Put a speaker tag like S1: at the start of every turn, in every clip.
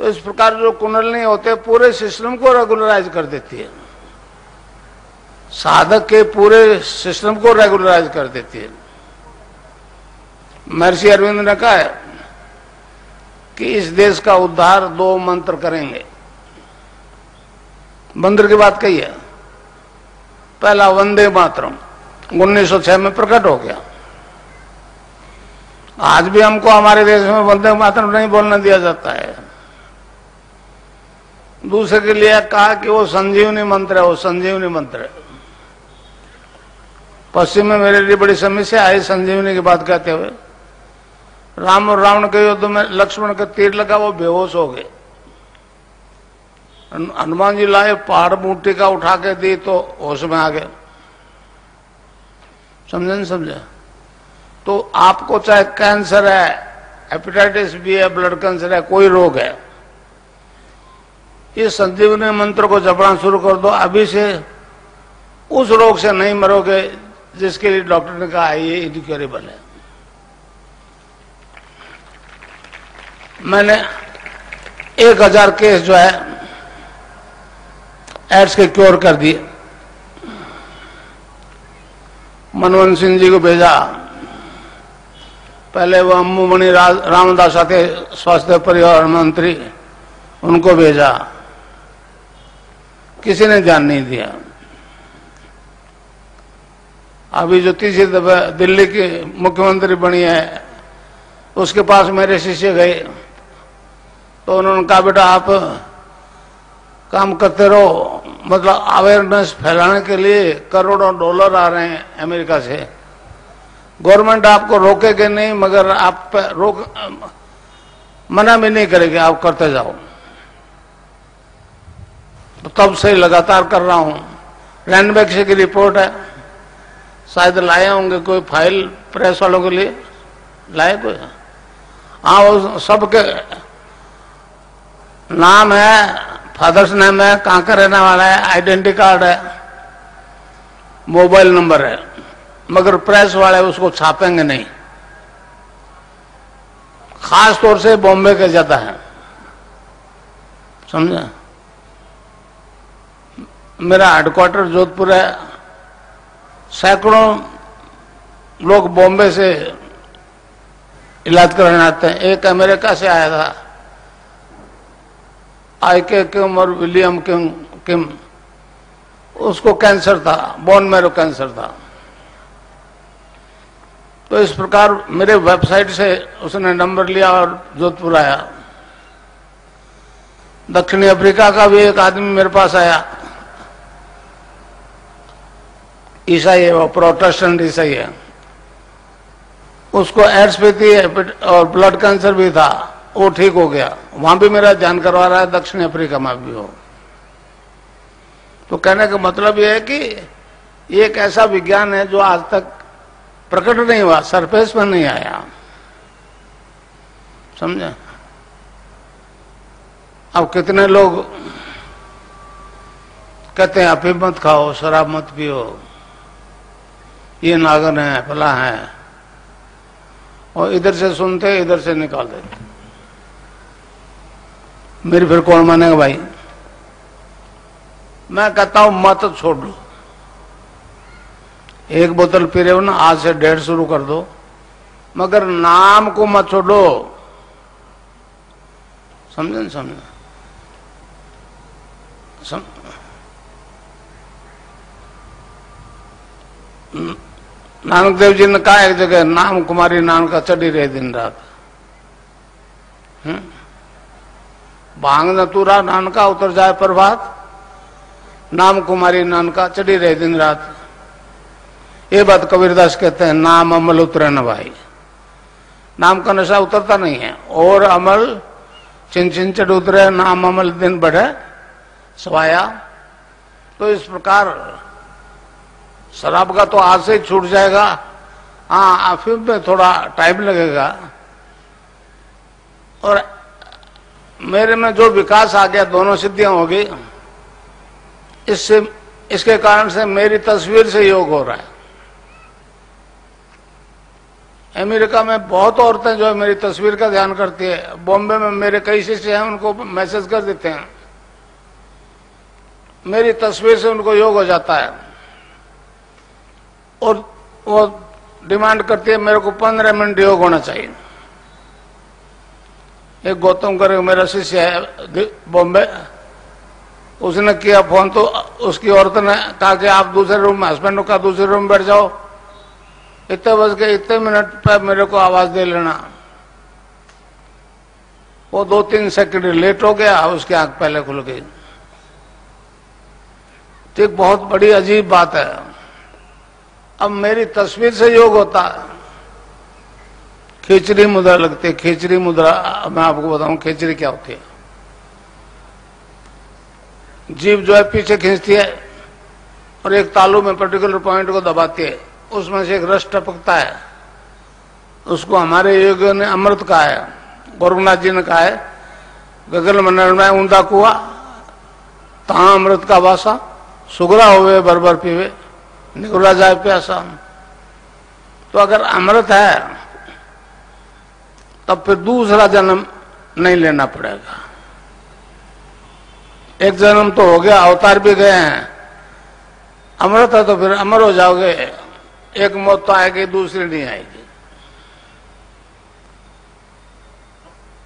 S1: तो इस प्रकार जो कुंडलिनी होते पूरे सिस्टम को रेगुलराइज कर देती है, साधक के पूरे सिस्टम को रेगुलराइज कर देती है। महर्षि अरविंद ने कहा है कि इस देश का उद्धार 2 मंत्र करेंगे। मंत्र की बात कही है। पहला वंदे मातरम 1906 में प्रकट हो गया। आज भी हमको हमारे देश में वंदे मातरम नहीं बोलने दिया जाता है। दूसरे के लिए कहा कि वो संजीवनी मंत्र है, वो संजीवनी मंत्र है। पश्चिम में मेरे लिए बड़ी समस्या आई संजीवनी की बात कहते हुए। राम और रावण के युद्ध में लक्ष्मण का तीर लगा, वो बेहोश हो गए। हनुमान जी लाए, पहाड़ बूटी का उठा के दी तो होश में आ गए। समझे नहीं समझे? तो आपको चाहे कैंसर है, हेपेटाइटिस बी है, ब्लड कैंसर है, कोई रोग है, इस संजीवनी मंत्र को जपना शुरू कर दो, अभी से उस रोग से नहीं मरोगे जिसके लिए डॉक्टर ने कहा ये इनक्योरेबल है। मैंने 1000 केस जो है एड्स के क्योर कर दिए। मनमोहन सिंह जी को भेजा, पहले वो अम्बुमणि रामदास थे स्वास्थ्य परिवार मंत्री, उनको भेजा, किसी ने ध्यान नहीं दिया। अभी जो तीसरी दफा दिल्ली की मुख्यमंत्री बनी है, उसके पास मेरे शिष्य गए तो उन्होंने कहा बेटा आप काम करते रहो, मतलब अवेयरनेस फैलाने के लिए करोड़ों डॉलर आ रहे हैं अमेरिका से, गवर्नमेंट आपको रोकेगी नहीं, मगर आप मना भी नहीं करेगी, आप करते जाओ। तो तब से लगातार कर रहा हूं। रैंडबैक्स की रिपोर्ट है, शायद लाए होंगे कोई फाइल प्रेस वालों के लिए, लाए कोई? हाँ, वो सबके नाम है, फादर्स नेम है, कहाँ का रहने वाला है, आइडेंटिटी कार्ड है, मोबाइल नंबर है, मगर प्रेस वाले उसको छापेंगे नहीं। खास तौर से बॉम्बे के ज्यादा है, समझे? मेरा हेडक्वार्टर जोधपुर है, सैकड़ों लोग बॉम्बे से इलाज कराने आते हैं। एक अमेरिका से आया था, आईके किम और विलियम किम, उसको कैंसर था, बोन मैरो कैंसर था। तो इस प्रकार मेरे वेबसाइट से उसने नंबर लिया और जोधपुर आया। दक्षिणी अफ्रीका का भी एक आदमी मेरे पास आया, ईसाई है, वो प्रोटेस्टेंट ईसाई है, उसको एड्स भी थी और ब्लड कैंसर भी था, वो ठीक हो गया। वहां भी मेरा ध्यान करवा रहा है, दक्षिण अफ्रीका में भी हो। तो कहने का मतलब यह है कि ये एक ऐसा विज्ञान है जो आज तक प्रकट नहीं हुआ, सरफेस में नहीं आया, समझे? अब कितने लोग कहते हैं अफीम मत खाओ, शराब मत पियो, ये नागन है, फला है, और इधर से सुनते इधर से निकाल देते। मेरी फिर कौन मानेगा भाई? मैं कहता हूं मत छोड़ दो। एक बोतल पी रहे हो ना, आज से 1.5 शुरू कर दो, मगर नाम को मत छोड़ो। समझे नहीं समझे? नानक देव जी ने कहा एक जगह, नाम कुमारी नानका चढ़ी रहे दिन रात। भांग नतूरा नानका उतर जाए प्रभात, नाम कुमारी नानका चढ़ी रहे दिन रात। ये बात कबीरदास कहते हैं, नाम अमल उतरे न भाई। नाम का नशा उतरता नहीं है, और अमल चिन चिन चढ़ उतरे, नाम अमल दिन बढ़े सवाया। तो इस प्रकार शराब का तो आज से ही छूट जाएगा। हाँ, अफीम में थोड़ा टाइम लगेगा। और मेरे में जो विकास आ गया, दोनों सिद्धियां हो गई, इसके कारण से मेरी तस्वीर से योग हो रहा है। अमेरिका में बहुत औरतें जो है मेरी तस्वीर का ध्यान करती है। बॉम्बे में मेरे कई शिष्य हैं, उनको मैसेज कर देते हैं, मेरी तस्वीर से उनको योग हो जाता है। और वो डिमांड करती है मेरे को 15 मिनट योग होना चाहिए। एक गौतम करके मेरा शिष्य है बॉम्बे, उसने किया फोन तो उसकी औरत ने कहा कि आप दूसरे रूम में, हस्बैंड का दूसरे रूम में बैठ जाओ, इतने बज के इतने मिनट पर मेरे को आवाज दे लेना। वो 2-3 सेकंड लेट हो गया, उसकी आंख पहले खुल गई। तो एक बहुत बड़ी अजीब बात है। अब मेरी तस्वीर से योग होता है। खिचड़ी मुद्रा लगती है। खिचड़ी मुद्रा मैं आपको बताऊं खिचड़ी क्या होती है। जीभ जो है पीछे खींचती है और एक तालू में पर्टिकुलर पॉइंट को दबाती है, उसमें से एक रस टपकता है। उसको हमारे योगियों ने अमृत कहा है। गोरखनाथ जी ने कहा है गगन मंडल में ऊंधा कुआ, तहां अमृत का वासा, सुगरा हुए बरबर पीवे, निगुरा जाए प्यासा। तो अगर अमृत है तब फिर दूसरा जन्म नहीं लेना पड़ेगा। एक जन्म तो हो गया, अवतार भी गए हैं, अमृत है तो फिर अमर हो जाओगे। एक मौत तो आएगी, दूसरी नहीं आएगी।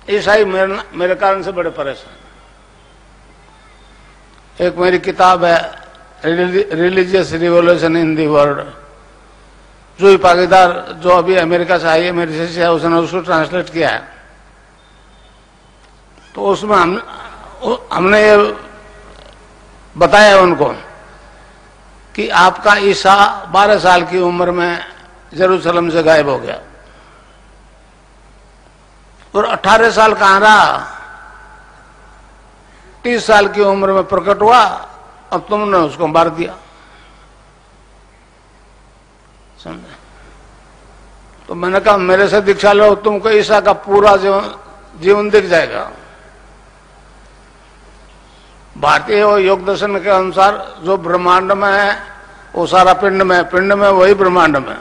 S1: ईसाई मेरे कारण से बड़े परेशान। एक मेरी किताब है religious revolution in the world, Juhi Pagidar जो अभी अमेरिका से आई है, मेरी शिष्य है, उसने उसको ट्रांसलेट किया है। तो उसमें हमने ये बताया उनको कि आपका ईसा 12 साल की उम्र में जेरूसलम से गायब हो गया और 18 साल कहां रहा, 30 साल की उम्र में प्रकट हुआ और तुमने उसको मार दिया। समझे? तो मैंने कहा मेरे से दीक्षा लो, तुमको ईसा का पूरा जीवन दिख जाएगा। भारतीय योग दर्शन के अनुसार जो ब्रह्मांड में है वो सारा पिंड में, पिंड में वही ब्रह्मांड में।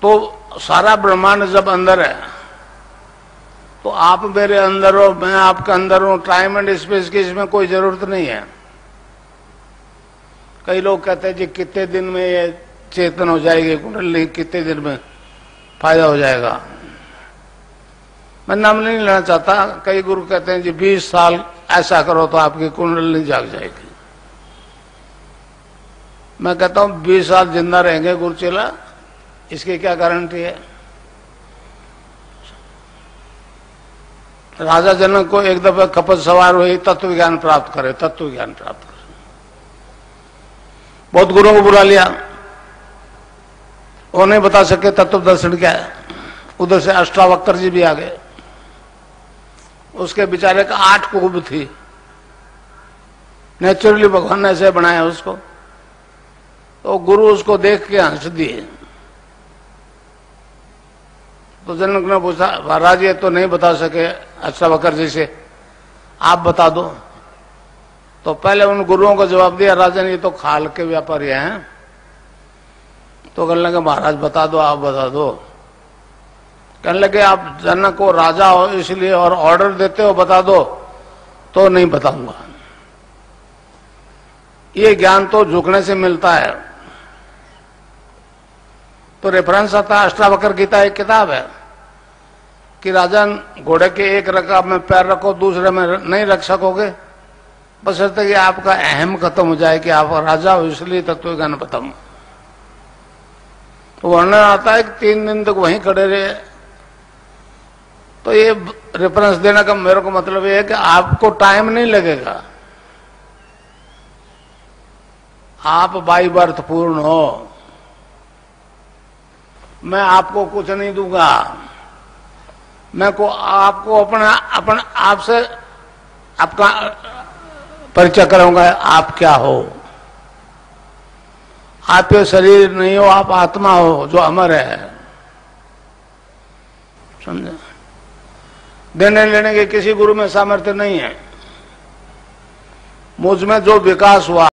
S1: तो सारा ब्रह्मांड जब अंदर है तो आप मेरे अंदर हो, मैं आपके अंदर हूं। टाइम एंड स्पेस की इसमें कोई जरूरत नहीं है। कई लोग कहते हैं जी कितने दिन में ये चेतन हो जाएगी कुंडली, कितने दिन में फायदा हो जाएगा। मैं नाम नहीं लेना चाहता। कई गुरु कहते हैं जी 20 साल ऐसा करो तो आपकी कुंडली जाग जाएगी। मैं कहता हूं 20 साल जिंदा रहेंगे गुरु चेला, इसकी क्या गारंटी है। राजा जनक को एक दफे खपत सवार हुई तत्व ज्ञान प्राप्त करे, तत्व ज्ञान प्राप्त करे। बहुत गुरुओं को बुला लिया, वो नहीं बता सके तत्व दर्शन क्या है। उधर से अष्टावक्र जी भी आ गए। उसके बेचारे का 8 कुब थी, नेचुरली भगवान ने ऐसे बनाया उसको। तो गुरु उसको देख के हंस दिए। तो जनक ने पूछा महाराज ये तो नहीं बता सके अष्टावक्र जी से, आप बता दो। तो पहले उन गुरुओं को जवाब दिया राजन ये तो खाल के व्यापारी हैं। तो कहने लगे महाराज बता दो, आप बता दो। कहने लगे आप जनक को राजा हो इसलिए और ऑर्डर देते हो बता दो, तो नहीं बताऊंगा। ये ज्ञान तो झुकने से मिलता है। तो रेफरेंस आता है अष्टावक्र गीता एक किताब है कि राजन घोड़े के एक रकाब में पैर रखो, दूसरे में नहीं रख सकोगे, बशर्ते कि आपका अहम खत्म हो जाए कि आप राजा हो इसलिए तत्व ज्ञान बताऊं। तो वर्णन आता है कि 3 दिन तक वहीं खड़े रहे। तो ये रेफरेंस देने का मेरे को मतलब ये है कि आपको टाइम नहीं लगेगा, आप बाई बर्थ पूर्ण हो। मैं आपको कुछ नहीं दूंगा, मैं को आपको अपना आपसे आपका परिचय कराऊंगा। आप क्या हो? आप ये शरीर नहीं हो, आप आत्मा हो जो अमर है। समझे? देने लेने के किसी गुरु में सामर्थ्य नहीं है। मुझ में जो विकास हुआ